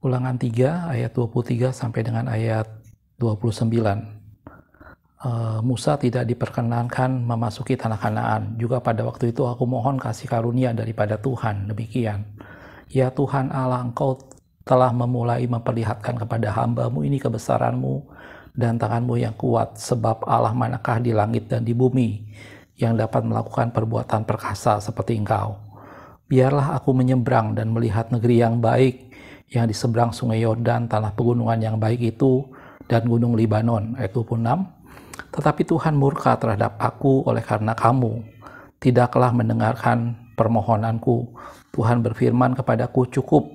Ulangan 3 ayat 23 sampai dengan ayat 29. Musa tidak diperkenankan memasuki tanah Kanaan. Juga pada waktu itu aku mohon kasih karunia daripada Tuhan. Demikian. Ya Tuhan Allah, Engkau telah memulai memperlihatkan kepada hamba-Mu ini kebesaran-Mu dan tangan-Mu yang kuat, sebab Allah manakah di langit dan di bumi yang dapat melakukan perbuatan perkasa seperti Engkau. Biarlah aku menyeberang dan melihat negeri yang baik yang di seberang sungai Yordan, tanah pegunungan yang baik itu, dan gunung Libanon. Ayat 26. Tetapi Tuhan murka terhadap aku oleh karena kamu tidaklah mendengarkan permohonanku. Tuhan berfirman kepadaku, cukup,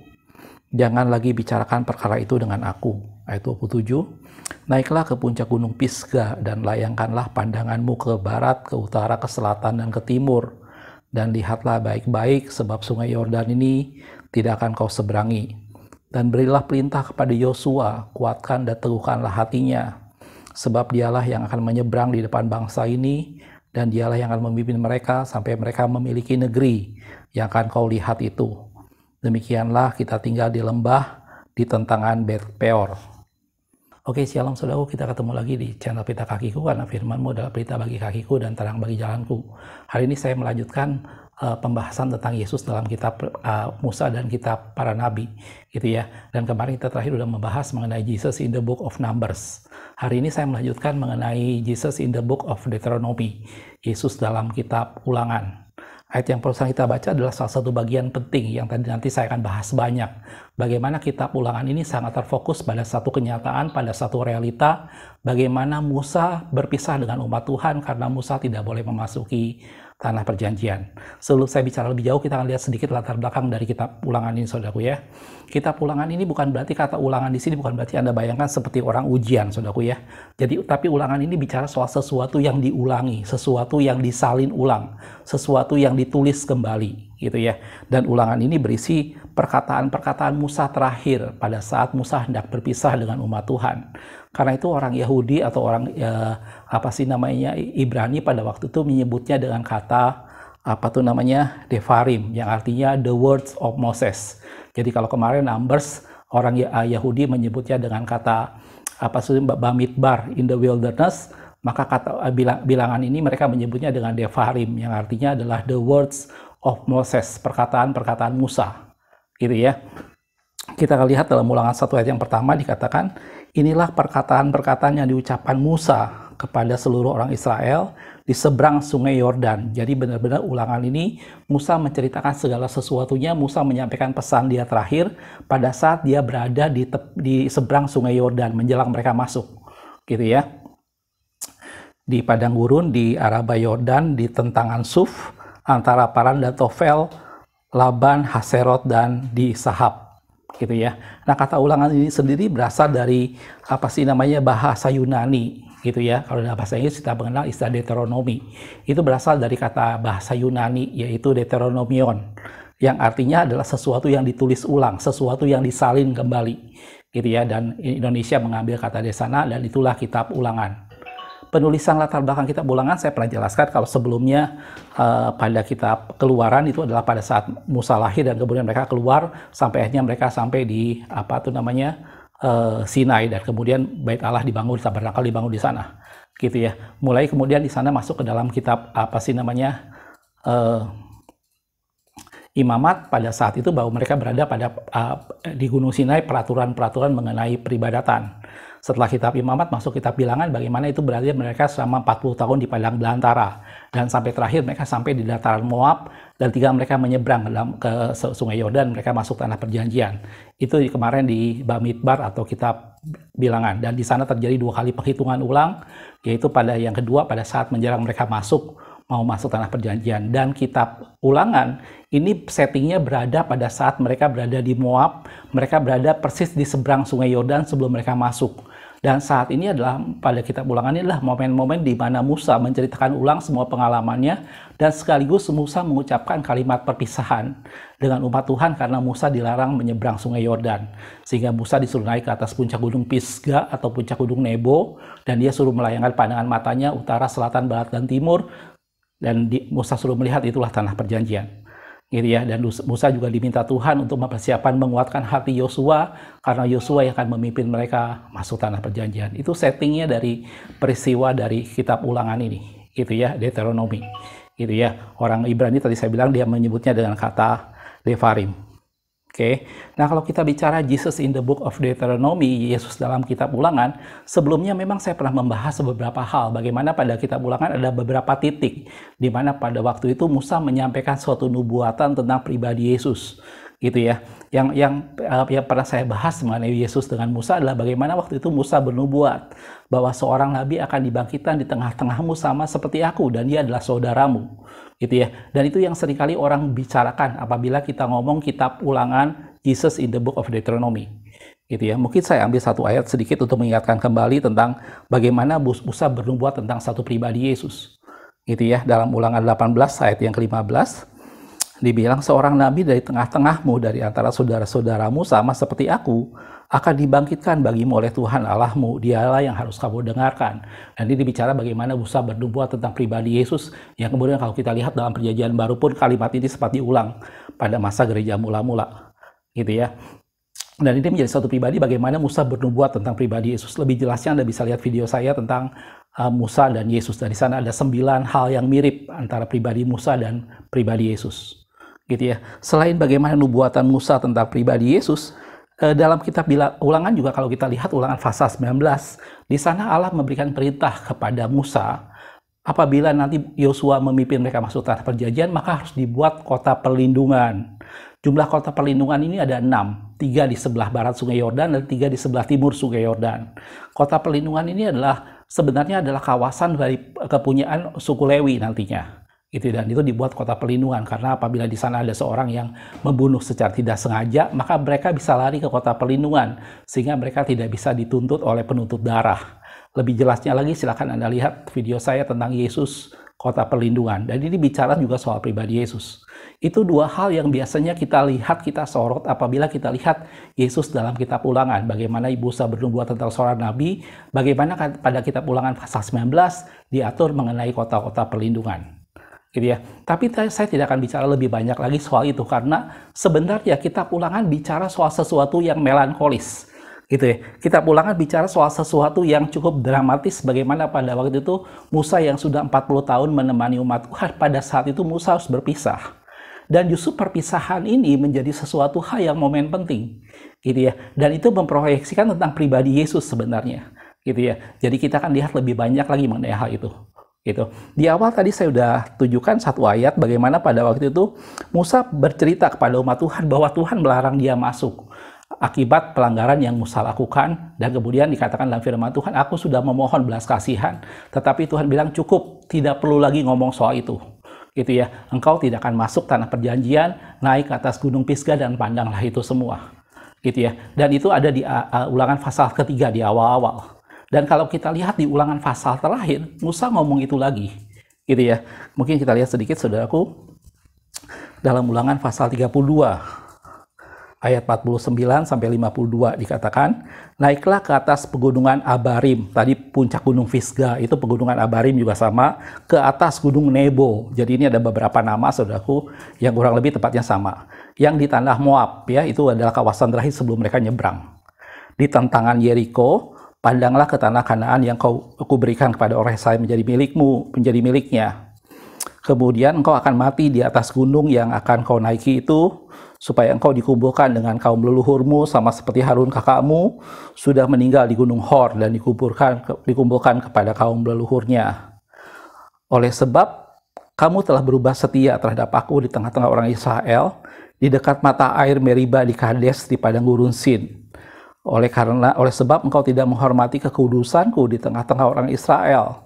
jangan lagi bicarakan perkara itu dengan aku. Ayat 27. Naiklah ke puncak gunung Pisga dan layangkanlah pandanganmu ke barat, ke utara, ke selatan, dan ke timur. Dan lihatlah baik-baik, sebab sungai Yordan ini tidak akan kau seberangi. Dan berilah perintah kepada Yosua, kuatkan dan teguhkanlah hatinya, sebab dialah yang akan menyeberang di depan bangsa ini, dan dialah yang akan memimpin mereka sampai mereka memiliki negeri yang akan kau lihat itu. Demikianlah kita tinggal di lembah di tentangan Bet Peor. Oke, shalom saudaraku, kita ketemu lagi di channel Pelita Kakiku, karena firman-Mu adalah pelita bagi kakiku dan terang bagi jalanku. Hari ini saya melanjutkan pembahasan tentang Yesus dalam kitab Musa dan kitab para nabi, gitu ya. Dan kemarin kita terakhir sudah membahas mengenai Jesus in the book of Numbers. Hari ini saya melanjutkan mengenai Jesus in the book of Deuteronomy, Yesus dalam kitab Ulangan. Ayat yang perlu kita baca adalah salah satu bagian penting yang nanti saya akan bahas banyak. Bagaimana kitab Ulangan ini sangat terfokus pada satu kenyataan, pada satu realita, bagaimana Musa berpisah dengan umat Tuhan karena Musa tidak boleh memasuki tanah perjanjian. Sebelum saya bicara lebih jauh, kita akan lihat sedikit latar belakang dari kitab Ulangan ini, saudaraku ya. Kitab Ulangan ini bukan berarti, kata ulangan di sini bukan berarti Anda bayangkan seperti orang ujian, saudaraku ya. Jadi, tapi Ulangan ini bicara soal sesuatu yang diulangi, sesuatu yang disalin ulang, sesuatu yang ditulis kembali, gitu ya. Dan Ulangan ini berisi perkataan-perkataan Musa terakhir pada saat Musa hendak berpisah dengan umat Tuhan. Karena itu orang Yahudi atau orang Ibrani pada waktu itu menyebutnya dengan kata Devarim, yang artinya the words of Moses. Jadi kalau kemarin Numbers, orang Yahudi menyebutnya dengan kata Bamidbar, in the wilderness, maka kata bilangan ini mereka menyebutnya dengan Devarim, yang artinya adalah the words of Moses, perkataan-perkataan Musa, gitu ya. Kita akan lihat dalam Ulangan 1 ayat yang pertama dikatakan, inilah perkataan-perkataan yang diucapkan Musa kepada seluruh orang Israel di seberang sungai Yordan. Jadi benar-benar Ulangan ini Musa menceritakan segala sesuatunya. Musa menyampaikan pesan dia terakhir pada saat dia berada di seberang sungai Yordan menjelang mereka masuk, gitu ya. Di padang gurun, di Araba Yordan, di tentangan Suf, antara Paran dan Tofel, Laban, Haserot, dan di Sahab, gitu ya. Nah, kata Ulangan ini sendiri berasal dari bahasa Yunani, gitu ya. Kalau dalam bahasa Inggris kita mengenal istilah Deuteronomy. Itu berasal dari kata bahasa Yunani, yaitu Deuteronomion, yang artinya adalah sesuatu yang ditulis ulang, sesuatu yang disalin kembali, gitu ya. Dan Indonesia mengambil kata dari sana, dan itulah kitab Ulangan. Penulisan latar belakang kitab Ulangan saya pernah jelaskan kalau sebelumnya pada kitab Keluaran itu adalah pada saat Musa lahir dan kemudian mereka keluar sampai akhirnya mereka sampai di Sinai, dan kemudian Bait Allah dibangun, tabernakel dibangun di sana, gitu ya. Mulai kemudian di sana masuk ke dalam kitab Imamat pada saat itu bahwa mereka berada di Gunung Sinai, peraturan-peraturan mengenai peribadatan. Setelah kitab Imamat masuk kitab Bilangan, bagaimana itu berada mereka selama 40 tahun di padang belantara, dan sampai terakhir mereka sampai di dataran Moab, dan tinggal mereka menyeberang ke sungai Yordan, mereka masuk tanah perjanjian. Itu kemarin di Bamidbar atau kitab Bilangan, dan di sana terjadi 2 kali penghitungan ulang, yaitu pada yang kedua pada saat menjelang mereka mau masuk tanah perjanjian. Dan kitab Ulangan ini settingnya berada pada saat mereka berada di Moab, mereka berada persis di seberang sungai Yordan sebelum mereka masuk. Dan saat ini adalah, pada kitab Ulangan ini adalah momen-momen di mana Musa menceritakan ulang semua pengalamannya, dan sekaligus Musa mengucapkan kalimat perpisahan dengan umat Tuhan karena Musa dilarang menyeberang sungai Yordan. Sehingga Musa disuruh naik ke atas puncak gunung Pisga atau puncak gunung Nebo, dan dia suruh melayangkan pandangan matanya utara, selatan, barat, dan timur, dan Musa suruh melihat itulah tanah perjanjian. gitu ya. Dan Musa juga diminta Tuhan untuk mempersiapkan menguatkan hati Yosua karena Yosua yang akan memimpin mereka masuk tanah perjanjian. Itu settingnya dari peristiwa dari kitab Ulangan ini, gitu ya, Deuteronomi, gitu ya. Orang Ibrani tadi saya bilang dia menyebutnya dengan kata Devarim. Oke. Nah, kalau kita bicara Jesus in the book of Deuteronomy, Yesus dalam kitab Ulangan, sebelumnya memang saya pernah membahas beberapa hal. Bagaimana pada kitab Ulangan ada beberapa titik di mana pada waktu itu Musa menyampaikan suatu nubuatan tentang pribadi Yesus, gitu ya. Yang pernah saya bahas mengenai Yesus dengan Musa adalah bagaimana waktu itu Musa bernubuat bahwa seorang nabi akan dibangkitkan di tengah-tengahmu sama seperti aku dan dia adalah saudaramu, gitu ya. Dan itu yang seringkali orang bicarakan apabila kita ngomong kitab Ulangan Jesus in the book of Deuteronomy, gitu ya. Mungkin saya ambil satu ayat sedikit untuk mengingatkan kembali tentang bagaimana Musa bernubuat tentang satu pribadi Yesus, gitu ya. Dalam Ulangan 18 ayat yang ke-15 dibilang, seorang nabi dari tengah-tengahmu, dari antara saudara-saudaramu sama seperti aku, akan dibangkitkan bagimu oleh Tuhan Allahmu. Dialah yang harus kamu dengarkan. Dan ini bicara bagaimana Musa bernubuat tentang pribadi Yesus, yang kemudian kalau kita lihat dalam perjanjian baru pun kalimat ini sempat diulang pada masa gereja mula-mula, gitu ya. Dan ini menjadi suatu pribadi bagaimana Musa bernubuat tentang pribadi Yesus. Lebih jelasnya Anda bisa lihat video saya tentang Musa dan Yesus. Dari sana ada 9 hal yang mirip antara pribadi Musa dan pribadi Yesus, gitu ya. Selain bagaimana nubuatan Musa tentang pribadi Yesus, dalam kitab Ulangan juga kalau kita lihat Ulangan pasal 19, di sana Allah memberikan perintah kepada Musa, apabila nanti Yosua memimpin mereka masuk tanah perjanjian, maka harus dibuat kota perlindungan. Jumlah kota perlindungan ini ada 6, 3 di sebelah barat Sungai Yordan dan 3 di sebelah timur Sungai Yordan. Kota perlindungan ini sebenarnya adalah kawasan dari kepunyaan suku Lewi nantinya, gitu. Dan itu dibuat kota perlindungan karena apabila di sana ada seorang yang membunuh secara tidak sengaja, maka mereka bisa lari ke kota perlindungan sehingga mereka tidak bisa dituntut oleh penuntut darah. Lebih jelasnya lagi silakan Anda lihat video saya tentang Yesus kota perlindungan, dan ini bicara juga soal pribadi Yesus. Itu 2 hal yang biasanya kita lihat, kita sorot apabila kita lihat Yesus dalam kitab Ulangan. Bagaimana Musa bernubuat tentang seorang nabi, bagaimana pada kitab Ulangan pasal 19 diatur mengenai kota-kota perlindungan, gitu ya. Tapi saya tidak akan bicara lebih banyak lagi soal itu karena sebenarnya kitab Ulangan bicara soal sesuatu yang melankolis, gitu ya. Kitab Ulangan bicara soal sesuatu yang cukup dramatis, bagaimana pada waktu itu Musa yang sudah 40 tahun menemani umat Tuhan, pada saat itu Musa harus berpisah. Dan justru perpisahan ini menjadi sesuatu hal yang momen penting, gitu ya. Dan itu memproyeksikan tentang pribadi Yesus sebenarnya, gitu ya. Jadi kita akan lihat lebih banyak lagi mengenai hal itu, gitu. Di awal tadi saya sudah tunjukkan satu ayat bagaimana pada waktu itu Musa bercerita kepada umat Tuhan bahwa Tuhan melarang dia masuk akibat pelanggaran yang Musa lakukan, dan kemudian dikatakan dalam firman Tuhan, aku sudah memohon belas kasihan, tetapi Tuhan bilang cukup, tidak perlu lagi ngomong soal itu, gitu ya. Engkau tidak akan masuk tanah perjanjian, naik ke atas gunung Pisga dan pandanglah itu semua, gitu ya. Dan itu ada di Ulangan pasal ketiga di awal-awal. Dan kalau kita lihat di Ulangan pasal terakhir, Musa ngomong itu lagi, gitu ya. Mungkin kita lihat sedikit saudaraku, dalam Ulangan pasal 32 ayat 49 sampai 52 dikatakan, naiklah ke atas pegunungan Abarim. Tadi puncak gunung Pisga, itu pegunungan Abarim juga sama, ke atas gunung Nebo. Jadi ini ada beberapa nama saudaraku yang kurang lebih tepatnya sama. Yang di tanah Moab, ya, itu adalah kawasan terakhir sebelum mereka nyebrang. Di tentangan Yeriko, pandanglah ke tanah Kanaan yang aku berikan kepada orang Israel menjadi milikmu, menjadi miliknya. Kemudian engkau akan mati di atas gunung yang akan kau naiki itu, supaya engkau dikumpulkan dengan kaum leluhurmu sama seperti Harun kakakmu sudah meninggal di gunung Hor dan dikumpulkan kepada kaum leluhurnya. Oleh sebab kamu telah berubah setia terhadap aku di tengah-tengah orang Israel, di dekat mata air Meriba di Kades di padang gurun Sin. Oleh sebab engkau tidak menghormati kekudusanku di tengah-tengah orang Israel.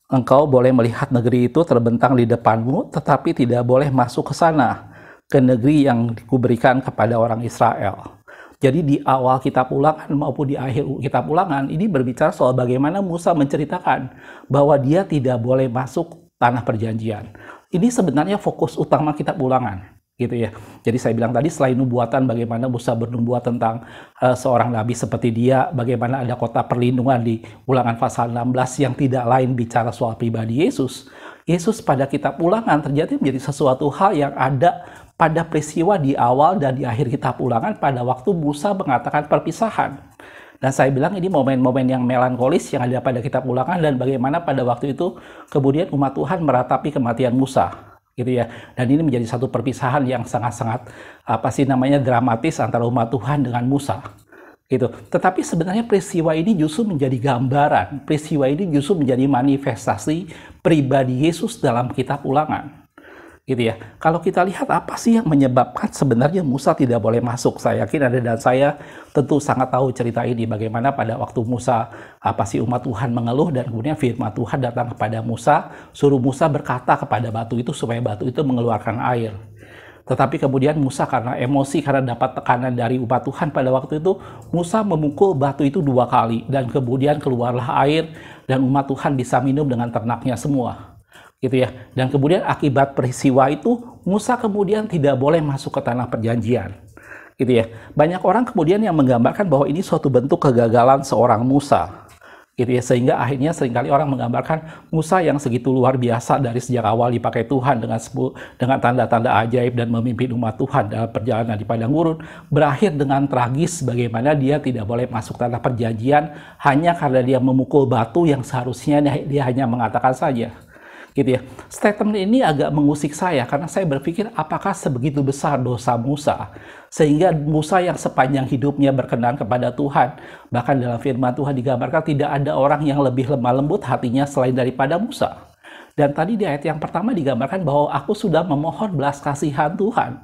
Engkau boleh melihat negeri itu terbentang di depanmu, tetapi tidak boleh masuk ke sana, ke negeri yang diberikan kepada orang Israel. Jadi di awal kitab Ulangan maupun di akhir kitab Ulangan ini berbicara soal bagaimana Musa menceritakan bahwa dia tidak boleh masuk tanah perjanjian. Ini sebenarnya fokus utama kitab Ulangan, gitu ya. Jadi saya bilang tadi selain nubuatan bagaimana Musa bernubuat tentang seorang nabi seperti dia, bagaimana ada kota perlindungan di Ulangan pasal 16 yang tidak lain bicara soal pribadi Yesus. Yesus pada kitab Ulangan terjadi menjadi sesuatu hal yang ada pada peristiwa di awal dan di akhir kitab Ulangan pada waktu Musa mengatakan perpisahan. Dan saya bilang ini momen-momen yang melankolis yang ada pada kitab Ulangan, dan bagaimana pada waktu itu kemudian umat Tuhan meratapi kematian Musa, gitu ya. Dan ini menjadi satu perpisahan yang sangat-sangat dramatis antara umat Tuhan dengan Musa. Gitu. Tetapi sebenarnya peristiwa ini justru menjadi gambaran, peristiwa ini justru menjadi manifestasi pribadi Yesus dalam kitab Ulangan. Gitu ya. Kalau kita lihat apa sih yang menyebabkan sebenarnya Musa tidak boleh masuk, saya yakin Anda dan saya tentu sangat tahu cerita ini, bagaimana pada waktu Musa umat Tuhan mengeluh, dan kemudian firman Tuhan datang kepada Musa, suruh Musa berkata kepada batu itu supaya batu itu mengeluarkan air. Tetapi kemudian Musa karena emosi, karena dapat tekanan dari umat Tuhan pada waktu itu, Musa memukul batu itu 2 kali, dan kemudian keluarlah air, dan umat Tuhan bisa minum dengan ternaknya semua. Gitu ya. Dan kemudian akibat peristiwa itu, Musa kemudian tidak boleh masuk ke tanah perjanjian. Gitu ya. Banyak orang kemudian yang menggambarkan bahwa ini suatu bentuk kegagalan seorang Musa. Gitu ya. Sehingga akhirnya seringkali orang menggambarkan Musa yang segitu luar biasa dari sejak awal dipakai Tuhan dengan tanda-tanda ajaib dan memimpin umat Tuhan dalam perjalanan di padang gurun, berakhir dengan tragis bagaimana dia tidak boleh masuk tanah perjanjian hanya karena dia memukul batu yang seharusnya dia hanya mengatakan saja. Gitu ya. Statement ini agak mengusik saya karena saya berpikir apakah sebegitu besar dosa Musa sehingga Musa yang sepanjang hidupnya berkenan kepada Tuhan, bahkan dalam firman Tuhan digambarkan tidak ada orang yang lebih lemah lembut hatinya selain daripada Musa. Dan tadi di ayat yang pertama digambarkan bahwa aku sudah memohon belas kasihan Tuhan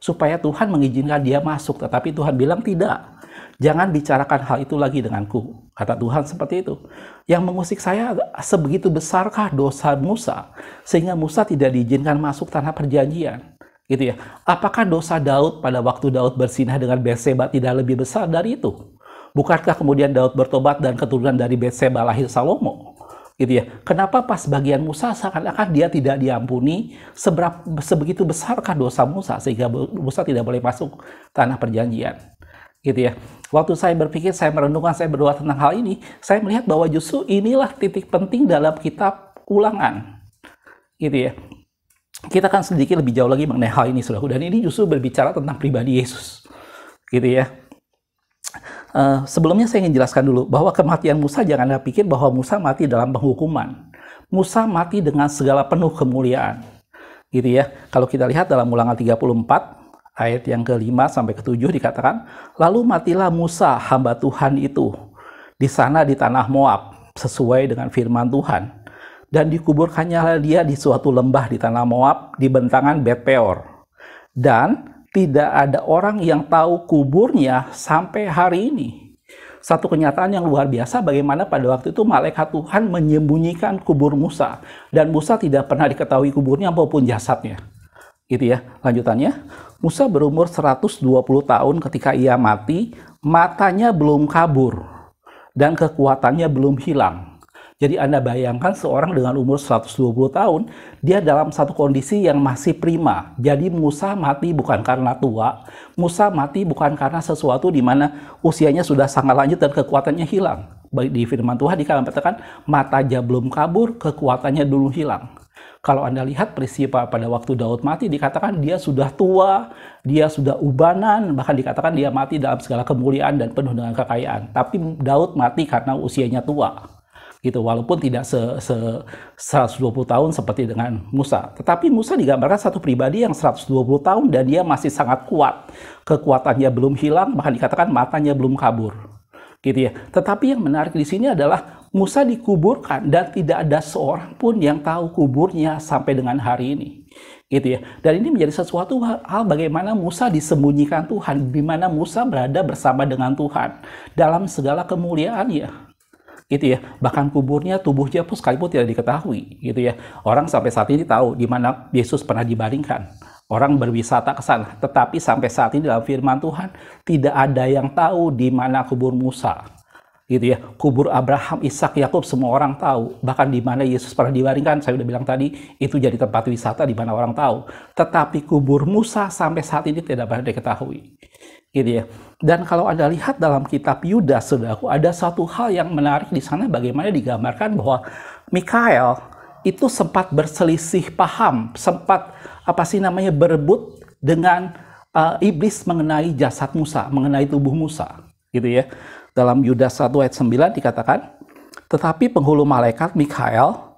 supaya Tuhan mengizinkan dia masuk, tetapi Tuhan bilang tidak. Jangan bicarakan hal itu lagi denganku, kata Tuhan seperti itu. Yang mengusik saya, sebegitu besarkah dosa Musa sehingga Musa tidak diizinkan masuk tanah perjanjian, gitu ya. Apakah dosa Daud pada waktu Daud berzinah dengan Batseba tidak lebih besar dari itu? Bukankah kemudian Daud bertobat dan keturunan dari Batseba lahir Salomo? Gitu ya. Kenapa pas bagian Musa seakan-akan dia tidak diampuni? Sebegitu besarkah dosa Musa sehingga Musa tidak boleh masuk tanah perjanjian? Gitu ya. Waktu saya berpikir, saya merenungkan, saya berdoa tentang hal ini, saya melihat bahwa justru inilah titik penting dalam kitab Ulangan. Gitu ya. Kita akan sedikit lebih jauh lagi mengenai hal ini, saudaraku, dan ini justru berbicara tentang pribadi Yesus. Gitu ya. Sebelumnya saya ingin jelaskan dulu bahwa kematian Musa, jangan Anda pikir bahwa Musa mati dalam penghukuman. Musa mati dengan segala penuh kemuliaan. Gitu ya. Kalau kita lihat dalam Ulangan 34 ayat yang ke-5 sampai ke-7 dikatakan, lalu matilah Musa hamba Tuhan itu di sana di tanah Moab sesuai dengan firman Tuhan, dan dikuburkannya dia di suatu lembah di tanah Moab di bentangan Bet Peor, dan tidak ada orang yang tahu kuburnya sampai hari ini. Satu kenyataan yang luar biasa bagaimana pada waktu itu malaikat Tuhan menyembunyikan kubur Musa, dan Musa tidak pernah diketahui kuburnya maupun jasadnya. Gitu ya. Lanjutannya, Musa berumur 120 tahun ketika ia mati, matanya belum kabur dan kekuatannya belum hilang. Jadi Anda bayangkan seorang dengan umur 120 tahun, dia dalam satu kondisi yang masih prima. Jadi Musa mati bukan karena tua, Musa mati bukan karena sesuatu di mana usianya sudah sangat lanjut dan kekuatannya hilang. Di firman Tuhan dikatakan matanya belum kabur, kekuatannya dulu hilang. Kalau Anda lihat peristiwa pada waktu Daud mati, dikatakan dia sudah tua, dia sudah ubanan, bahkan dikatakan dia mati dalam segala kemuliaan dan penuh dengan kekayaan. Tapi Daud mati karena usianya tua, gitu. Walaupun tidak 120 tahun seperti dengan Musa. Tetapi Musa digambarkan satu pribadi yang 120 tahun dan dia masih sangat kuat. Kekuatannya belum hilang, bahkan dikatakan matanya belum kabur. Gitu ya. Tetapi yang menarik di sini adalah Musa dikuburkan dan tidak ada seorang pun yang tahu kuburnya sampai dengan hari ini. Gitu ya. Dan ini menjadi sesuatu hal bagaimana Musa disembunyikan Tuhan, di mana Musa berada bersama dengan Tuhan dalam segala kemuliaannya. Gitu ya. Bahkan kuburnya, tubuhnya pun sekalipun tidak diketahui. Gitu ya. Orang sampai saat ini tahu di mana Yesus pernah dibaringkan. Orang berwisata ke sana, tetapi sampai saat ini dalam firman Tuhan tidak ada yang tahu di mana kubur Musa. Gitu ya. Kubur Abraham, Ishak, Yakub semua orang tahu. Bahkan di mana Yesus pernah dibaringkan, saya sudah bilang tadi, itu jadi tempat wisata di mana orang tahu. Tetapi kubur Musa sampai saat ini tidak pernah diketahui. Gitu ya. Dan kalau Anda lihat dalam kitab Yudas, saudaraku, ada satu hal yang menarik di sana bagaimana digambarkan bahwa Mikael itu sempat berselisih paham, sempat berebut dengan iblis mengenai jasad Musa, mengenai tubuh Musa, gitu ya. Dalam Yudas 1 ayat 9 dikatakan, tetapi penghulu malaikat Mikael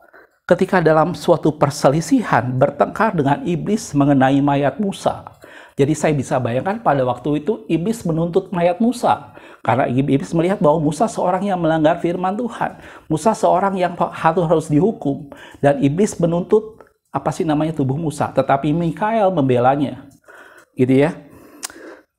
ketika dalam suatu perselisihan bertengkar dengan iblis mengenai mayat Musa. Jadi saya bisa bayangkan pada waktu itu iblis menuntut mayat Musa. Karena iblis melihat bahwa Musa seorang yang melanggar firman Tuhan. Musa seorang yang harus dihukum. Dan iblis menuntut tubuh Musa. Tetapi Mikael membelanya. Gitu ya.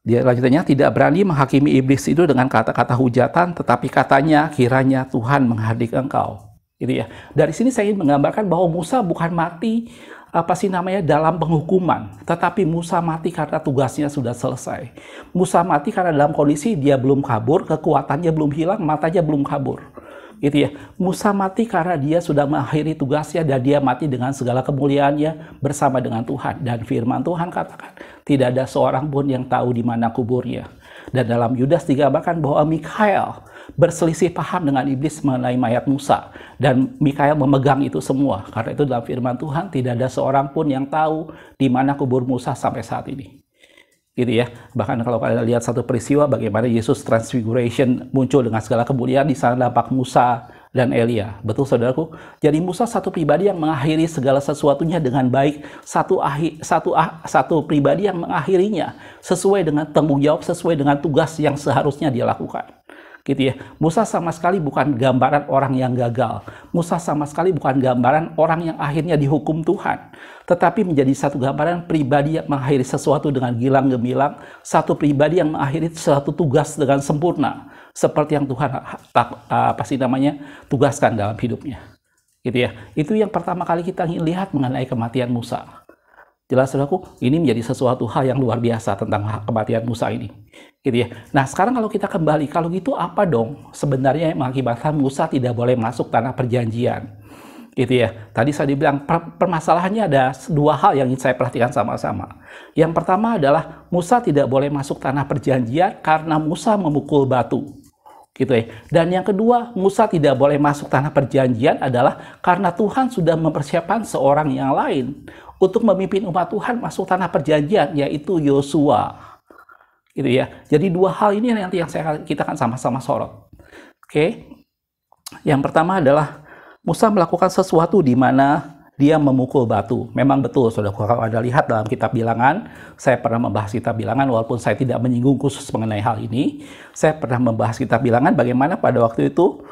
Dia lanjutannya tidak berani menghakimi iblis itu dengan kata-kata hujatan. Tetapi katanya kiranya Tuhan menghadik engkau. Gitu ya. Dari sini saya ingin menggambarkan bahwa Musa bukan mati dalam penghukuman, tetapi Musa mati karena tugasnya sudah selesai. Musa mati karena dalam kondisi dia belum kabur, kekuatannya belum hilang, matanya belum kabur. Gitu ya. Musa mati karena dia sudah mengakhiri tugasnya dan dia mati dengan segala kemuliaannya bersama dengan Tuhan. Dan firman Tuhan katakan, tidak ada seorang pun yang tahu di mana kuburnya. Dan dalam Yudas digambarkan bahwa Mikael berselisih paham dengan iblis mengenai mayat Musa. Dan Mikael memegang itu semua. Karena itu dalam firman Tuhan tidak ada seorang pun yang tahu di mana kubur Musa sampai saat ini. Gitu ya. Bahkan kalau kalian lihat satu peristiwa bagaimana Yesus Transfiguration muncul dengan segala kemuliaan, di sana nampak Musa dan Elia. Betul saudaraku? Jadi Musa satu pribadi yang mengakhiri segala sesuatunya dengan baik. Satu pribadi yang mengakhirinya sesuai dengan tanggung jawab, sesuai dengan tugas yang seharusnya dia lakukan. Gitu ya. Musa sama sekali bukan gambaran orang yang gagal. Musa sama sekali bukan gambaran orang yang akhirnya dihukum Tuhan. Tetapi menjadi satu gambaran pribadi yang mengakhiri sesuatu dengan gilang gemilang. Satu pribadi yang mengakhiri suatu tugas dengan sempurna. Seperti yang Tuhan tugaskan dalam hidupnya. Gitu ya. Itu yang pertama kali kita ingin lihat mengenai kematian Musa. Jelas saudaraku, ini menjadi sesuatu hal yang luar biasa tentang kematian Musa ini. Gitu ya. Nah sekarang kalau kita kembali, kalau gitu apa dong sebenarnya yang mengakibatkan Musa tidak boleh masuk tanah perjanjian? Gitu ya. Tadi saya dibilang permasalahannya ada dua hal yang ingin saya perhatikan sama-sama. Yang pertama adalah Musa tidak boleh masuk tanah perjanjian karena Musa memukul batu. Gitu ya. Dan yang kedua, Musa tidak boleh masuk tanah perjanjian adalah karena Tuhan sudah mempersiapkan seorang yang lain untuk memimpin umat Tuhan masuk tanah perjanjian, yaitu Yosua. Gitu ya. Jadi dua hal ini nanti yang kita akan sama-sama sorot. Oke. Yang pertama adalah Musa melakukan sesuatu di mana dia memukul batu. Memang betul, saudara, kalau Anda lihat dalam kitab Bilangan, saya pernah membahas kitab Bilangan, walaupun saya tidak menyinggung khusus mengenai hal ini. Saya pernah membahas kitab Bilangan bagaimana pada waktu itu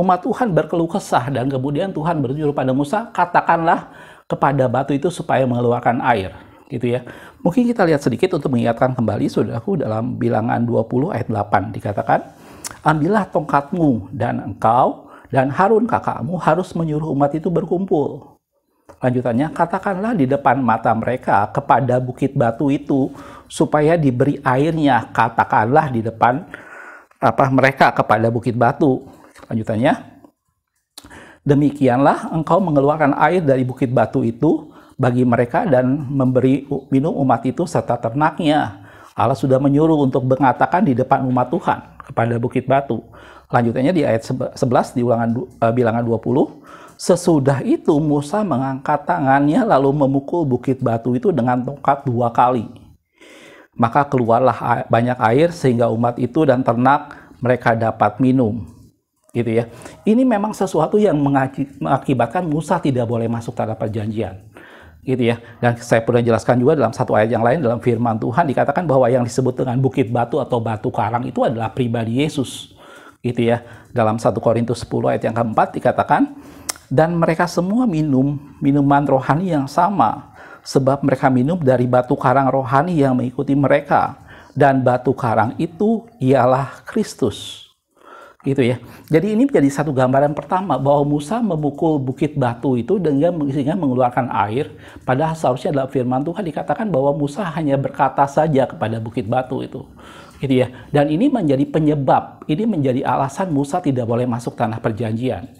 umat Tuhan berkeluh kesah dan kemudian Tuhan berjuru pada Musa, katakanlah kepada batu itu supaya mengeluarkan air, gitu ya. Mungkin kita lihat sedikit untuk mengingatkan kembali saudaraku dalam Bilangan 20 ayat 8 dikatakan, ambillah tongkatmu dan engkau dan Harun kakakmu harus menyuruh umat itu berkumpul. Lanjutannya, katakanlah di depan mata mereka kepada bukit batu itu supaya diberi airnya. Katakanlah di depan mereka kepada bukit batu. Lanjutannya, demikianlah engkau mengeluarkan air dari bukit batu itu bagi mereka dan memberi minum umat itu serta ternaknya. Allah sudah menyuruh untuk mengatakan di depan umat Tuhan kepada bukit batu. Lanjutannya di ayat 11 di Bilangan 20. Sesudah itu Musa mengangkat tangannya lalu memukul bukit batu itu dengan tongkat 2 kali. Maka keluarlah banyak air sehingga umat itu dan ternak mereka dapat minum. Gitu ya. Ini memang sesuatu yang mengakibatkan Musa tidak boleh masuk tanah perjanjian. Gitu ya. Dan saya pernah jelaskan juga dalam satu ayat yang lain dalam firman Tuhan dikatakan bahwa yang disebut dengan bukit batu atau batu karang itu adalah pribadi Yesus. Gitu ya. Dalam 1 Korintus 10 ayat yang keempat dikatakan, dan mereka semua minum minuman rohani yang sama, sebab mereka minum dari batu karang rohani yang mengikuti mereka, dan batu karang itu ialah Kristus. Gitu ya. Jadi ini menjadi satu gambaran pertama bahwa Musa memukul bukit batu itu sehingga mengeluarkan air. Padahal seharusnya dalam firman Tuhan dikatakan bahwa Musa hanya berkata saja kepada bukit batu itu. Gitu ya. Dan ini menjadi penyebab, ini menjadi alasan Musa tidak boleh masuk tanah perjanjian.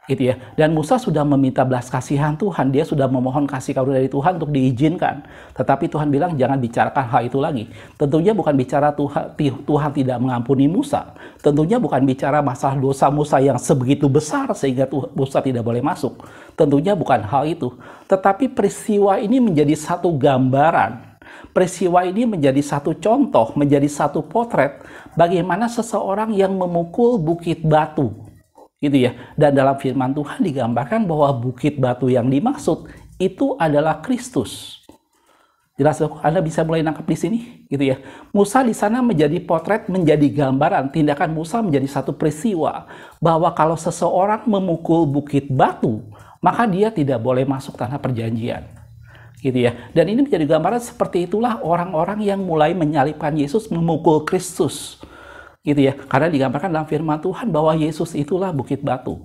gitu ya. Dan Musa sudah meminta belas kasihan Tuhan, dia sudah memohon kasih karunia dari Tuhan untuk diizinkan. Tetapi Tuhan bilang jangan bicarakan hal itu lagi. Tentunya bukan bicara Tuhan tidak mengampuni Musa. Tentunya bukan bicara masalah dosa Musa yang sebegitu besar sehingga Musa tidak boleh masuk. Tentunya bukan hal itu. Tetapi peristiwa ini menjadi satu gambaran. Peristiwa ini menjadi satu contoh, menjadi satu potret bagaimana seseorang yang memukul bukit batu, gitu ya. Dan dalam firman Tuhan digambarkan bahwa bukit batu yang dimaksud itu adalah Kristus. Jelas, Anda bisa mulai nangkap di sini, gitu ya. Musa di sana menjadi potret, menjadi gambaran. Tindakan Musa menjadi satu peristiwa bahwa kalau seseorang memukul bukit batu, maka dia tidak boleh masuk tanah perjanjian. Gitu ya. Dan ini menjadi gambaran seperti itulah orang-orang yang mulai menyalibkan Yesus, memukul Kristus. Gitu ya. Karena digambarkan dalam firman Tuhan bahwa Yesus itulah bukit batu.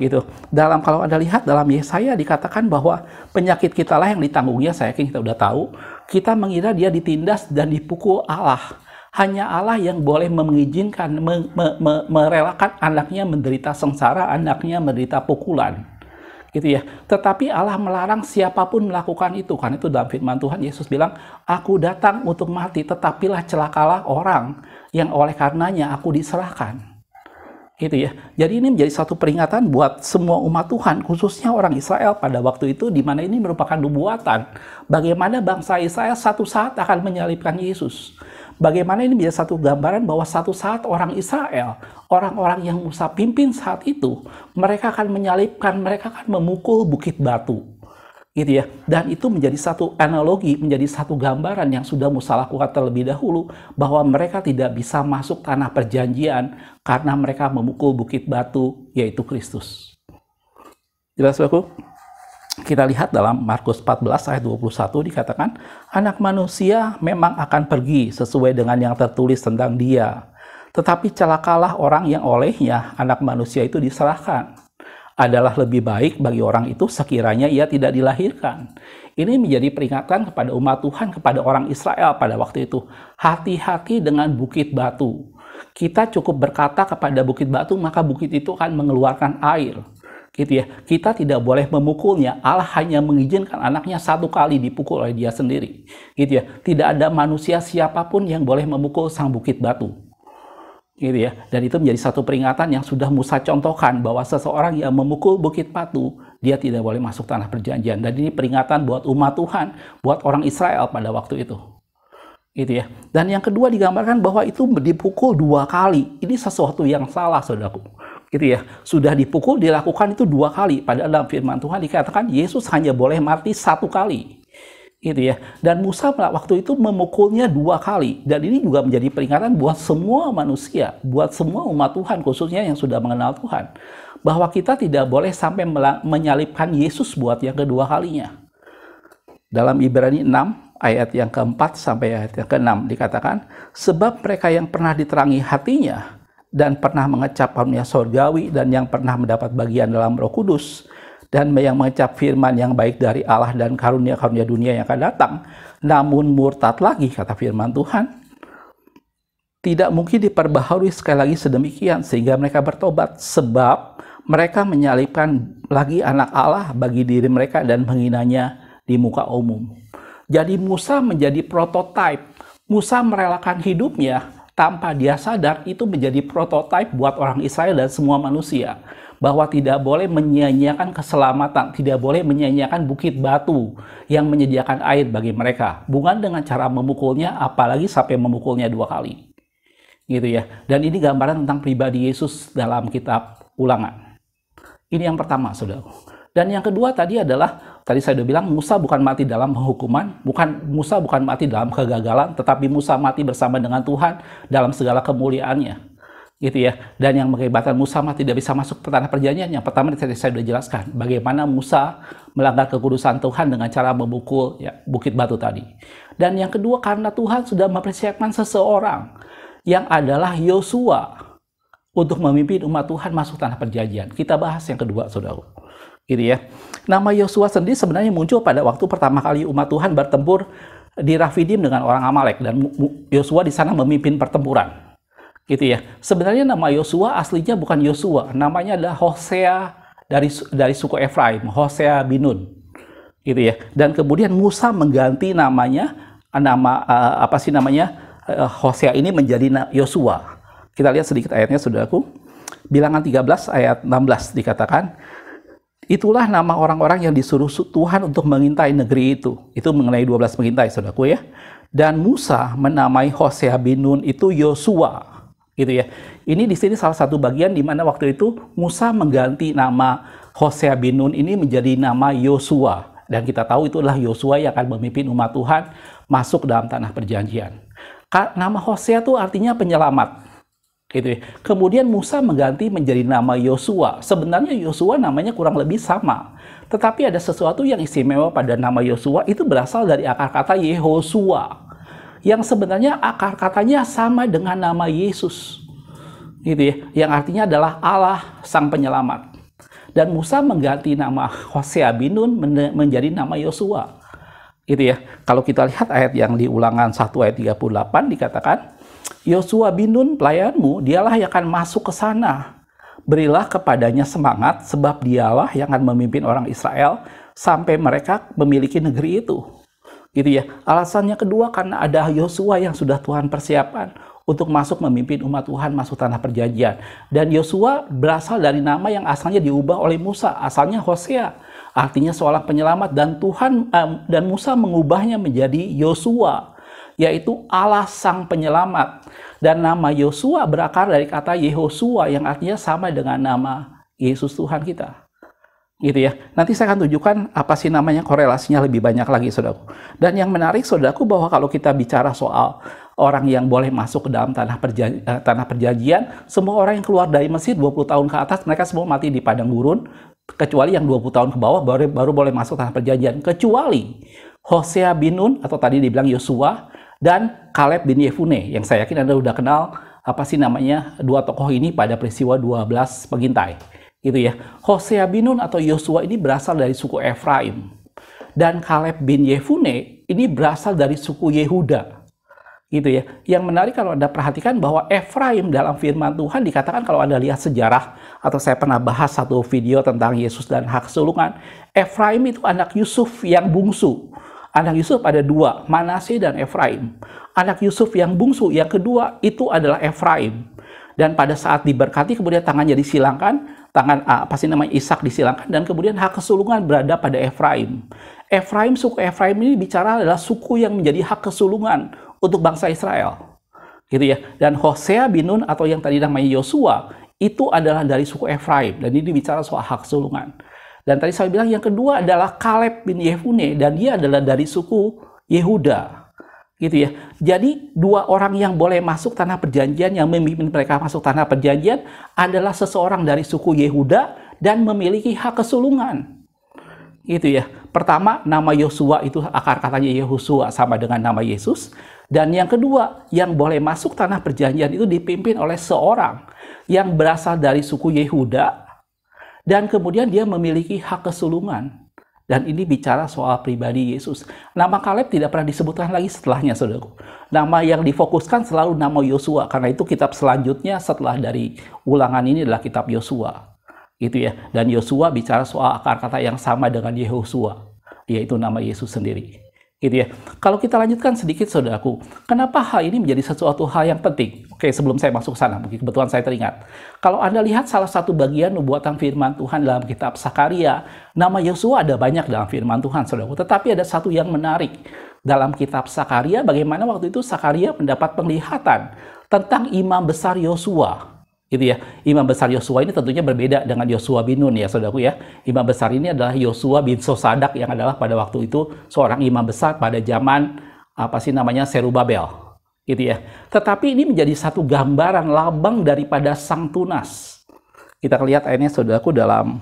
Gitu. Kalau Anda lihat dalam Yesaya dikatakan bahwa penyakit kita lah yang ditanggungnya, saya yakin kita udah tahu. Kita mengira dia ditindas dan dipukul Allah. Hanya Allah yang boleh mengizinkan, merelakan anaknya menderita sengsara, anaknya menderita pukulan. Gitu ya. Tetapi Allah melarang siapapun melakukan itu. Karena itu dalam firman Tuhan Yesus bilang, aku datang untuk mati, tetapilah celakalah orang yang oleh karenanya aku diserahkan. Gitu ya. Jadi ini menjadi satu peringatan buat semua umat Tuhan, khususnya orang Israel pada waktu itu, di mana ini merupakan nubuatan. Bagaimana bangsa Israel satu saat akan menyalibkan Yesus. Bagaimana ini menjadi satu gambaran bahwa satu saat orang Israel, orang-orang yang Musa pimpin saat itu, mereka akan menyalibkan, mereka akan memukul bukit batu. Gitu ya. Dan itu menjadi satu analogi, menjadi satu gambaran yang sudah Musa lakukan terlebih dahulu, bahwa mereka tidak bisa masuk tanah perjanjian karena mereka memukul bukit batu, yaitu Kristus. Jelas, Bapak? Kita lihat dalam Markus 14 ayat 21 dikatakan, anak manusia memang akan pergi sesuai dengan yang tertulis tentang dia. Tetapi celakalah orang yang olehnya anak manusia itu diserahkan. Adalah lebih baik bagi orang itu sekiranya ia tidak dilahirkan. Ini menjadi peringatan kepada umat Tuhan, kepada orang Israel pada waktu itu. Hati-hati dengan bukit batu. Kita cukup berkata kepada bukit batu, maka bukit itu akan mengeluarkan air. Gitu ya. Kita tidak boleh memukulnya. Allah hanya mengizinkan anaknya satu kali dipukul oleh dia sendiri. Gitu ya. Tidak ada manusia siapapun yang boleh memukul sang bukit batu. Gitu ya. Dan itu menjadi satu peringatan yang sudah Musa contohkan bahwa seseorang yang memukul bukit batu, dia tidak boleh masuk tanah perjanjian. Dan ini peringatan buat umat Tuhan, buat orang Israel pada waktu itu. Gitu ya. Dan yang kedua digambarkan bahwa itu dipukul 2 kali. Ini sesuatu yang salah, saudaraku. Gitu ya. Sudah dipukul, dilakukan itu 2 kali. Padahal dalam firman Tuhan dikatakan Yesus hanya boleh mati 1 kali. Gitu ya. Dan Musa waktu itu memukulnya 2 kali. Dan ini juga menjadi peringatan buat semua manusia, buat semua umat Tuhan, khususnya yang sudah mengenal Tuhan, bahwa kita tidak boleh sampai menyalibkan Yesus buat yang kedua kalinya. Dalam Ibrani 6 ayat yang keempat sampai ayat yang ke-6 dikatakan, sebab mereka yang pernah diterangi hatinya dan pernah mengecap karunia sorgawi dan yang pernah mendapat bagian dalam Roh Kudus dan yang mengecap firman yang baik dari Allah dan karunia-karunia dunia yang akan datang, namun murtad lagi, kata firman Tuhan, tidak mungkin diperbaharui sekali lagi sedemikian sehingga mereka bertobat, sebab mereka menyalibkan lagi anak Allah bagi diri mereka dan menghinanya di muka umum. Jadi Musa menjadi prototipe. Musa merelakan hidupnya tanpa dia sadar, itu menjadi prototipe buat orang Israel dan semua manusia. Bahwa tidak boleh menyia-nyiakan keselamatan, tidak boleh menyia-nyiakan bukit batu yang menyediakan air bagi mereka. Bukan dengan cara memukulnya, apalagi sampai memukulnya 2 kali. Gitu ya. Dan ini gambaran tentang pribadi Yesus dalam kitab Ulangan. Ini yang pertama, saudara. Dan yang kedua tadi adalah, tadi saya sudah bilang, Musa bukan mati dalam penghukuman, Musa bukan mati dalam kegagalan, tetapi Musa mati bersama dengan Tuhan dalam segala kemuliaannya. Gitu ya. Dan yang mengakibatkan Musa tidak bisa masuk ke tanah perjanjian, yang pertama tadi saya sudah jelaskan, bagaimana Musa melanggar kekudusan Tuhan dengan cara memukul bukit batu tadi. Dan yang kedua, karena Tuhan sudah mempersiapkan seseorang yang adalah Yosua untuk memimpin umat Tuhan masuk tanah perjanjian. Kita bahas yang kedua, saudara. Gitu ya. Nama Yosua sendiri sebenarnya muncul pada waktu pertama kali umat Tuhan bertempur di Rafidim dengan orang Amalek, dan Yosua di sana memimpin pertempuran. Gitu ya. Sebenarnya nama Yosua aslinya bukan Yosua, namanya adalah Hosea dari suku Efraim, Hosea bin Nun, gitu ya. Dan kemudian Musa mengganti namanya, Hosea ini menjadi Yosua. Kita lihat sedikit ayatnya, saudaraku. Bilangan 13 ayat 16 dikatakan, itulah nama orang-orang yang disuruh Tuhan untuk mengintai negeri itu. Itu mengenai 12 pengintai, saudaraku ya. Dan Musa menamai Hosea bin Nun itu Yosua, gitu ya. Ini di sini salah satu bagian di mana waktu itu Musa mengganti nama Hosea bin Nun ini menjadi nama Yosua. Dan kita tahu itu adalah Yosua yang akan memimpin umat Tuhan masuk dalam tanah perjanjian. Nama Hosea itu artinya penyelamat, gitu ya. Kemudian Musa mengganti menjadi nama Yosua. Sebenarnya Yosua namanya kurang lebih sama, tetapi ada sesuatu yang istimewa pada nama Yosua, itu berasal dari akar kata Yehosua, yang sebenarnya akar katanya sama dengan nama Yesus, gitu ya, yang artinya adalah Allah Sang Penyelamat. Dan Musa mengganti nama Hosea bin Nun menjadi nama Yosua, gitu ya. Kalau kita lihat ayat yang di Ulangan 1 ayat 38 dikatakan, Yosua bin Nun pelayanmu, dialah yang akan masuk ke sana. Berilah kepadanya semangat, sebab dialah yang akan memimpin orang Israel sampai mereka memiliki negeri itu. Gitu ya. Alasannya kedua, karena ada Yosua yang sudah Tuhan persiapkan untuk masuk memimpin umat Tuhan masuk tanah perjanjian. Dan Yosua berasal dari nama yang asalnya diubah oleh Musa, asalnya Hosea, artinya seorang penyelamat, dan Musa mengubahnya menjadi Yosua, yaitu Allah Sang Penyelamat. Dan nama Yosua berakar dari kata Yehosua yang artinya sama dengan nama Yesus Tuhan kita, gitu ya. Nanti saya akan tunjukkan apa sih namanya, korelasinya lebih banyak lagi, saudaraku. Dan yang menarik, saudaraku, bahwa kalau kita bicara soal orang yang boleh masuk ke dalam tanah perjanjian, semua orang yang keluar dari Mesir 20 tahun ke atas, mereka semua mati di padang gurun, kecuali yang 20 tahun ke bawah baru boleh masuk tanah perjanjian, kecuali Hosea bin Nun atau tadi dibilang Yosua dan Kaleb bin Yefune, yang saya yakin Anda udah kenal dua tokoh ini pada peristiwa 12 pengintai, gitu ya. Hosea bin Nun atau Yosua ini berasal dari suku Efraim, dan Kaleb bin Yefune ini berasal dari suku Yehuda, gitu ya. Yang menarik kalau Anda perhatikan bahwa Efraim dalam firman Tuhan dikatakan, kalau Anda lihat sejarah, atau saya pernah bahas satu video tentang Yesus dan hak kesulungan, Efraim itu anak Yusuf yang bungsu. Anak Yusuf ada dua, Manase dan Efraim. Anak Yusuf yang bungsu, yang kedua itu adalah Efraim. Dan pada saat diberkati, kemudian tangannya disilangkan, Ishak disilangkan, dan kemudian hak kesulungan berada pada Efraim. Suku Efraim ini bicara adalah suku yang menjadi hak kesulungan untuk bangsa Israel, gitu ya. Dan Hosea bin Nun atau yang tadi namanya Yosua itu adalah dari suku Efraim, dan ini bicara soal hak kesulungan. Dan tadi saya bilang yang kedua adalah Kaleb bin Yefune, dan dia adalah dari suku Yehuda, gitu ya. Jadi dua orang yang boleh masuk tanah perjanjian, yang memimpin mereka masuk tanah perjanjian, adalah seseorang dari suku Yehuda dan memiliki hak kesulungan, gitu ya. Pertama, nama Yosua itu akar katanya Yehosua, sama dengan nama Yesus. Dan yang kedua, yang boleh masuk tanah perjanjian itu dipimpin oleh seorang yang berasal dari suku Yehuda, dan kemudian dia memiliki hak kesulungan. Dan ini bicara soal pribadi Yesus. Nama Kaleb tidak pernah disebutkan lagi setelahnya, saudaraku. Nama yang difokuskan selalu nama Yosua, karena itu kitab selanjutnya setelah dari Ulangan ini adalah kitab Yosua, gitu ya. Dan Yosua bicara soal akar kata yang sama dengan Yehosua, yaitu nama Yesus sendiri, gitu ya. Kalau kita lanjutkan sedikit, saudaraku, kenapa hal ini menjadi sesuatu hal yang penting? Oke, sebelum saya masuk sana, mungkin kebetulan saya teringat. Kalau Anda lihat salah satu bagian nubuatan firman Tuhan dalam kitab Sakaria, nama Yosua ada banyak dalam firman Tuhan, saudaraku. Tetapi ada satu yang menarik dalam kitab Sakaria, bagaimana waktu itu Sakaria mendapat penglihatan tentang imam besar Yosua, gitu ya. Imam besar Yosua ini tentunya berbeda dengan Yosua bin Nun, ya saudaraku ya. Imam besar ini adalah Yosua bin Sosadak, yang adalah pada waktu itu seorang imam besar pada zaman Serubabel, gitu ya. Tetapi ini menjadi satu gambaran lambang daripada Sang Tunas. Kita lihat ayatnya, saudaraku, dalam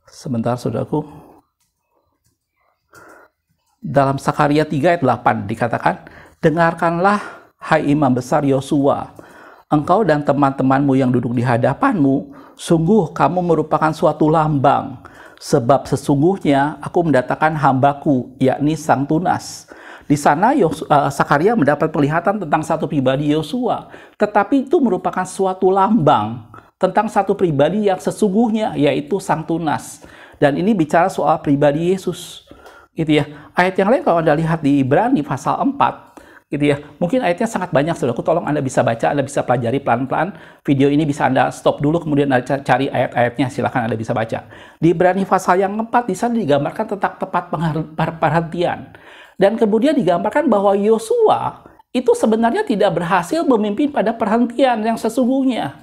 sebentar, saudaraku. Dalam Sakaria 3 ayat 8 dikatakan, dengarkanlah, hai imam besar Yosua, engkau dan teman-temanmu yang duduk di hadapanmu, sungguh kamu merupakan suatu lambang, sebab sesungguhnya aku mendatangkan hambaku, yakni Sang Tunas, Di sana Sakaria mendapat penglihatan tentang satu pribadi Yosua, tetapi itu merupakan suatu lambang tentang satu pribadi yang sesungguhnya, yaitu Sang Tunas. Dan ini bicara soal pribadi Yesus, gitu ya. Ayat yang lain kalau Anda lihat di Ibrani pasal 4, gitu ya. Mungkin ayatnya sangat banyak, saudaraku. Tolong Anda bisa baca, Anda bisa pelajari pelan-pelan. Video ini bisa Anda stop dulu, kemudian Anda cari ayat-ayatnya. Silakan Anda bisa baca. Di Ibrani pasal yang 4, di sana digambarkan tentang tempat perhentian. Dan kemudian digambarkan bahwa Yosua itu sebenarnya tidak berhasil memimpin pada perhentian yang sesungguhnya.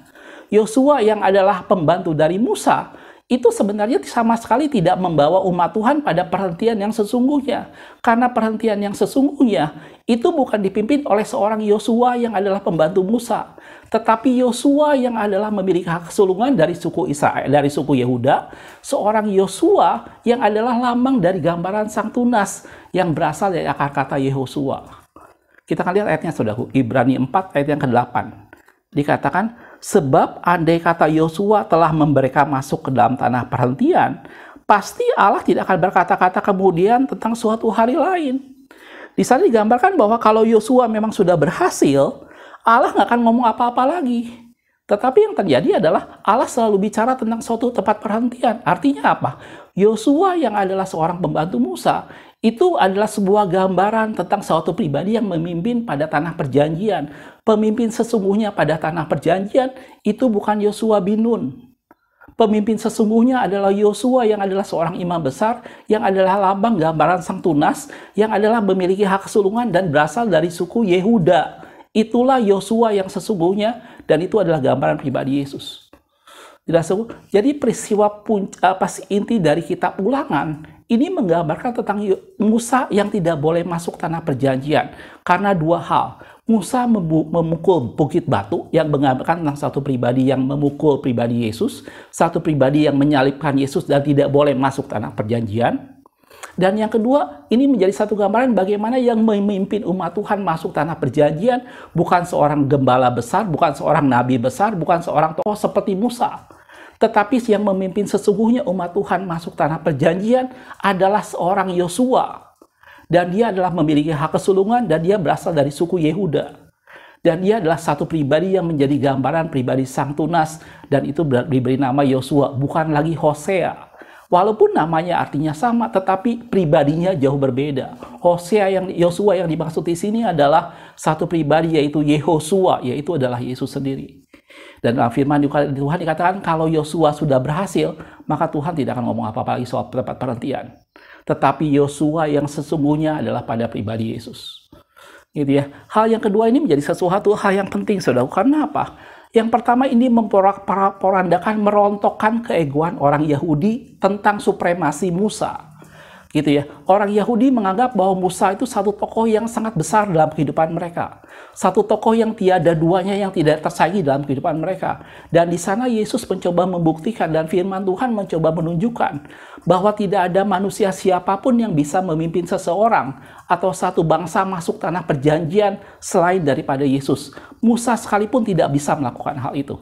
Yosua yang adalah pembantu dari Musa, itu sebenarnya sama sekali tidak membawa umat Tuhan pada perhentian yang sesungguhnya. Karena perhentian yang sesungguhnya itu bukan dipimpin oleh seorang Yosua yang adalah pembantu Musa, tetapi Yosua yang adalah memiliki hak kesulungan dari suku Israel, dari suku Yehuda, seorang Yosua yang adalah lambang dari gambaran Sang Tunas yang berasal dari akar kata Yehosua. Kita akan lihat ayatnya, saudaraku. Ibrani 4 ayat yang ke-8. Dikatakan, sebab andai kata Yosua telah mereka masuk ke dalam tanah perhentian, pasti Allah tidak akan berkata-kata kemudian tentang suatu hari lain. Di sana digambarkan bahwa kalau Yosua memang sudah berhasil, Allah nggak akan ngomong apa-apa lagi. Tetapi yang terjadi adalah Allah selalu bicara tentang suatu tempat perhentian. Artinya apa? Yosua yang adalah seorang pembantu Musa, itu adalah sebuah gambaran tentang suatu pribadi yang memimpin pada tanah perjanjian. Pemimpin sesungguhnya pada tanah perjanjian itu bukan Yosua bin Nun. Pemimpin sesungguhnya adalah Yosua yang adalah seorang imam besar, yang adalah lambang gambaran Sang Tunas, yang adalah memiliki hak kesulungan dan berasal dari suku Yehuda. Itulah Yosua yang sesungguhnya, dan itu adalah gambaran pribadi Yesus. Jadi peristiwa inti dari kitab Ulangan ini menggambarkan tentang Musa yang tidak boleh masuk tanah perjanjian karena dua hal. Musa memukul bukit batu yang menggambarkan tentang satu pribadi yang memukul pribadi Yesus, satu pribadi yang menyalibkan Yesus dan tidak boleh masuk tanah perjanjian. Dan yang kedua, ini menjadi satu gambaran bagaimana yang memimpin umat Tuhan masuk tanah perjanjian bukan seorang gembala besar, bukan seorang nabi besar, bukan seorang tokoh seperti Musa. Tetapi yang memimpin sesungguhnya umat Tuhan masuk tanah perjanjian adalah seorang Yosua. Dan dia adalah memiliki hak kesulungan dan dia berasal dari suku Yehuda. Dan dia adalah satu pribadi yang menjadi gambaran pribadi Sang Tunas. Dan itu diberi nama Yosua, bukan lagi Hosea. Walaupun namanya artinya sama, tetapi pribadinya jauh berbeda. Yosua yang dimaksud di sini adalah satu pribadi, yaitu Yehosua, yaitu adalah Yesus sendiri. Dan dalam firman Tuhan dikatakan kalau Yosua sudah berhasil, maka Tuhan tidak akan ngomong apa-apa lagi soal tempat perhentian. Tetapi Yosua yang sesungguhnya adalah pada pribadi Yesus. Gitu ya. Hal yang kedua ini menjadi sesuatu hal yang penting, saudara. Karena apa? Yang pertama ini memporandakan, merontokkan keegoan orang Yahudi tentang supremasi Musa. Gitu ya. Orang Yahudi menganggap bahwa Musa itu satu tokoh yang sangat besar dalam kehidupan mereka. Satu tokoh yang tiada duanya, yang tidak tersaingi dalam kehidupan mereka. Dan di sana Yesus mencoba membuktikan dan firman Tuhan mencoba menunjukkan bahwa tidak ada manusia siapapun yang bisa memimpin seseorang atau satu bangsa masuk tanah perjanjian selain daripada Yesus. Musa sekalipun tidak bisa melakukan hal itu.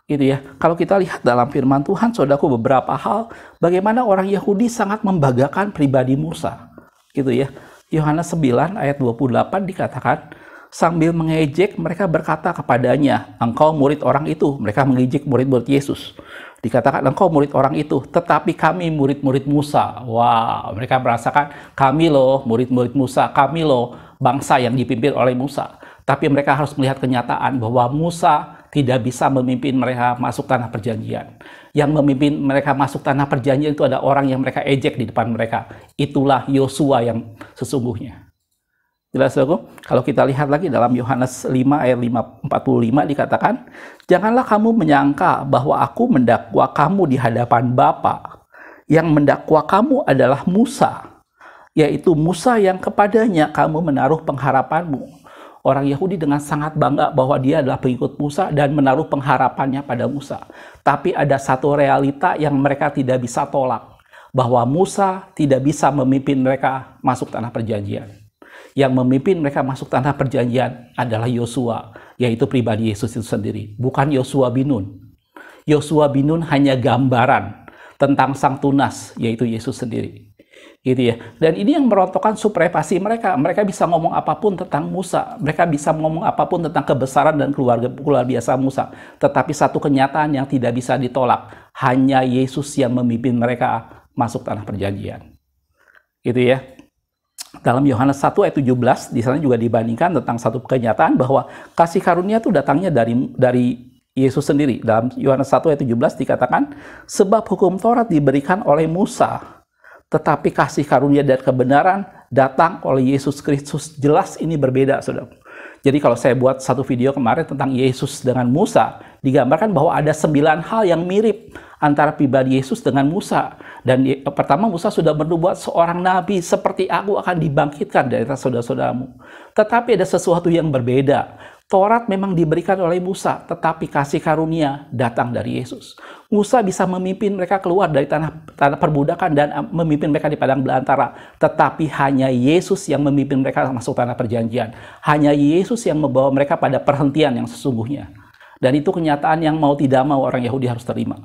Gitu ya. Kalau kita lihat dalam firman Tuhan, saudaraku, beberapa hal bagaimana orang Yahudi sangat membanggakan pribadi Musa. Gitu ya. Yohanes 9 ayat 28 dikatakan, sambil mengejek mereka berkata kepadanya, engkau murid orang itu. Mereka mengejek murid-murid Yesus. Dikatakan engkau murid orang itu, tetapi kami murid-murid Musa. Wah, mereka merasakan kami loh murid-murid Musa, kami loh bangsa yang dipimpin oleh Musa. Tapi mereka harus melihat kenyataan bahwa Musa tidak bisa memimpin mereka masuk tanah perjanjian. Yang memimpin mereka masuk tanah perjanjian itu ada orang yang mereka ejek di depan mereka. Itulah Yosua yang sesungguhnya. Jelas, saudaraku? Kalau kita lihat lagi dalam Yohanes 5 ayat 45 dikatakan, janganlah kamu menyangka bahwa aku mendakwa kamu di hadapan Bapa. Yang mendakwa kamu adalah Musa, yaitu Musa yang kepadanya kamu menaruh pengharapanmu. Orang Yahudi dengan sangat bangga bahwa dia adalah pengikut Musa dan menaruh pengharapannya pada Musa. Tapi ada satu realita yang mereka tidak bisa tolak, bahwa Musa tidak bisa memimpin mereka masuk tanah perjanjian. Yang memimpin mereka masuk tanah perjanjian adalah Yosua, yaitu pribadi Yesus itu sendiri, bukan Yosua bin Nun. Yosua bin Nun hanya gambaran tentang Sang Tunas, yaitu Yesus sendiri. gitu ya. Dan ini yang merontokkan supremasi mereka. Mereka bisa ngomong apapun tentang Musa. Mereka bisa ngomong apapun tentang kebesaran dan keluarga luar biasa Musa. Tetapi satu kenyataan yang tidak bisa ditolak. Hanya Yesus yang memimpin mereka masuk tanah perjanjian. Gitu ya. Dalam Yohanes 1 ayat 17, di sana juga dibandingkan tentang satu kenyataan bahwa kasih karunia itu datangnya dari Yesus sendiri. Dalam Yohanes 1 ayat 17 dikatakan, sebab hukum Taurat diberikan oleh Musa, tetapi kasih karunia dan kebenaran datang oleh Yesus Kristus. Jelas ini berbeda, saudara. Jadi kalau saya buat satu video kemarin tentang Yesus dengan Musa, digambarkan bahwa ada 9 hal yang mirip antara pribadi Yesus dengan Musa. Dan pertama, Musa sudah bernubuat seorang nabi, seperti aku akan dibangkitkan dari antara saudara-saudaramu. Tetapi ada sesuatu yang berbeda. Taurat memang diberikan oleh Musa, tetapi kasih karunia datang dari Yesus. Musa bisa memimpin mereka keluar dari tanah perbudakan dan memimpin mereka di padang belantara. Tetapi hanya Yesus yang memimpin mereka masuk tanah perjanjian. Hanya Yesus yang membawa mereka pada perhentian yang sesungguhnya. Dan itu kenyataan yang mau tidak mau orang Yahudi harus terima.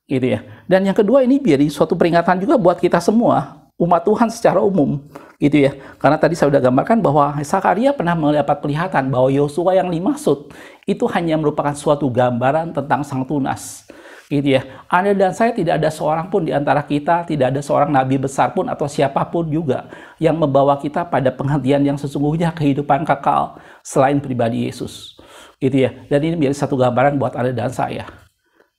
Gitu ya. Dan yang kedua, ini jadi suatu peringatan juga buat kita semua, umat Tuhan secara umum. Gitu ya. Karena tadi saya sudah gambarkan bahwa Zakaria pernah mendapat penglihatan bahwa Yosua yang dimaksud itu hanya merupakan suatu gambaran tentang Sang Tunas. Gitu ya. Anda dan saya tidak ada seorang pun di antara kita, tidak ada seorang nabi besar pun atau siapapun juga yang membawa kita pada penghentian yang sesungguhnya kehidupan kekal selain pribadi Yesus. Gitu ya. Dan ini menjadi satu gambaran buat Anda dan saya.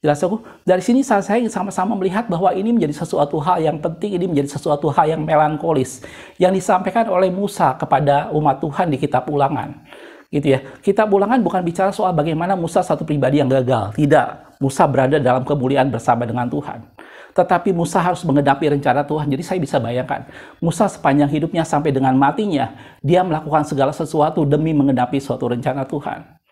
Jelas aku? Dari sini saya sama-sama melihat bahwa ini menjadi sesuatu hal yang penting, ini menjadi sesuatu hal yang melankolis yang disampaikan oleh Musa kepada umat Tuhan di kitab Ulangan. Gitu ya. Kitab Ulangan bukan bicara soal bagaimana Musa satu pribadi yang gagal. Tidak. Musa berada dalam kemuliaan bersama dengan Tuhan. Tetapi Musa harus mengenapi rencana Tuhan. Jadi saya bisa bayangkan, Musa sepanjang hidupnya sampai dengan matinya, dia melakukan segala sesuatu demi mengenapi suatu rencana Tuhan.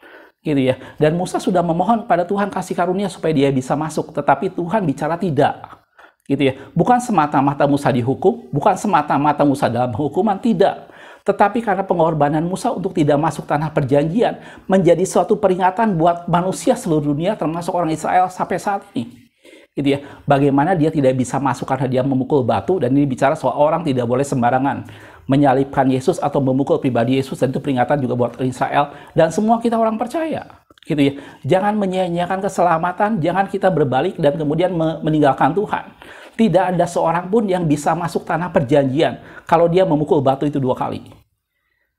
Gitu ya. Dan Musa sudah memohon pada Tuhan kasih karunia supaya dia bisa masuk, tetapi Tuhan bicara tidak. Gitu ya. Bukan semata-mata Musa dihukum, bukan semata-mata Musa dalam hukuman, tidak. Tetapi karena pengorbanan Musa untuk tidak masuk tanah perjanjian menjadi suatu peringatan buat manusia seluruh dunia, termasuk orang Israel sampai saat ini. Gitu ya. Bagaimana dia tidak bisa masuk karena dia memukul batu, dan ini bicara soal orang tidak boleh sembarangan menyalibkan Yesus atau memukul pribadi Yesus, dan itu peringatan juga buat Israel dan semua kita orang percaya. Gitu ya. Jangan menyia-nyiakan keselamatan, jangan kita berbalik dan kemudian meninggalkan Tuhan. Tidak ada seorang pun yang bisa masuk tanah perjanjian kalau dia memukul batu itu 2 kali.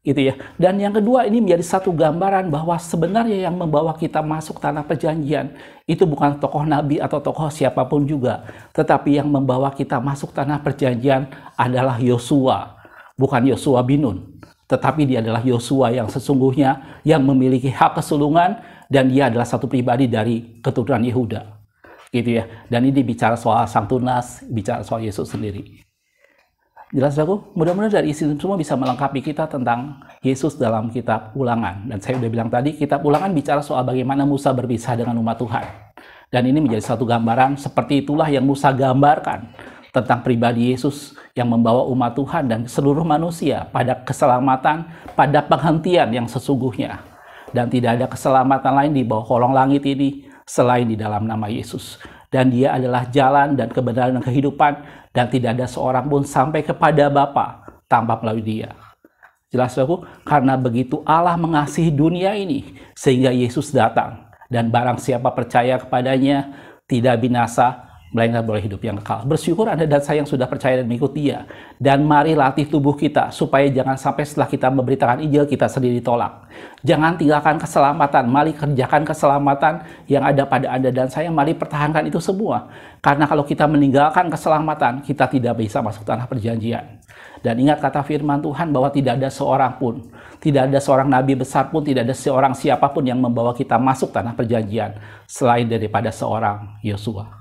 Gitu ya. Dan yang kedua, ini menjadi satu gambaran bahwa sebenarnya yang membawa kita masuk tanah perjanjian itu bukan tokoh nabi atau tokoh siapapun juga, tetapi yang membawa kita masuk tanah perjanjian adalah Yosua. Bukan Yosua bin Nun, tetapi dia adalah Yosua yang sesungguhnya yang memiliki hak kesulungan, dan dia adalah satu pribadi dari keturunan Yehuda. Gitu ya. Dan ini bicara soal Sang Tunas, bicara soal Yesus sendiri. Jelas aku? Mudah-mudahan dari isi semua bisa melengkapi kita tentang Yesus dalam kitab Ulangan. Dan saya sudah bilang tadi, kitab Ulangan bicara soal bagaimana Musa berpisah dengan umat Tuhan. Dan ini menjadi satu gambaran, seperti itulah yang Musa gambarkan tentang pribadi Yesus yang membawa umat Tuhan dan seluruh manusia pada keselamatan, pada penghentian yang sesungguhnya. Dan tidak ada keselamatan lain di bawah kolong langit ini selain di dalam nama Yesus. Dan dia adalah jalan dan kebenaran dan kehidupan, dan tidak ada seorang pun sampai kepada Bapa tanpa melalui dia. Jelas aku? Karena begitu Allah mengasihi dunia ini sehingga Yesus datang, dan barang siapa percaya kepadanya tidak binasa, melainkan boleh hidup yang kekal. Bersyukur Anda dan saya yang sudah percaya dan mengikut dia. Dan mari latih tubuh kita supaya jangan sampai setelah kita memberitakan Injil kita sendiri ditolak. Jangan tinggalkan keselamatan, mari kerjakan keselamatan yang ada pada Anda dan saya. Mari pertahankan itu semua. Karena kalau kita meninggalkan keselamatan, kita tidak bisa masuk tanah perjanjian. Dan ingat kata firman Tuhan bahwa tidak ada seorang pun, tidak ada seorang nabi besar pun, tidak ada seorang siapapun yang membawa kita masuk tanah perjanjian selain daripada seorang Yosua.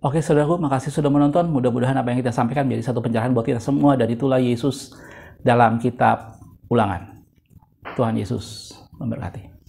Oke saudaraku, makasih sudah menonton. Mudah-mudahan apa yang kita sampaikan menjadi satu pencerahan buat kita semua, dari itulah Yesus dalam kitab Ulangan. Tuhan Yesus memberkati.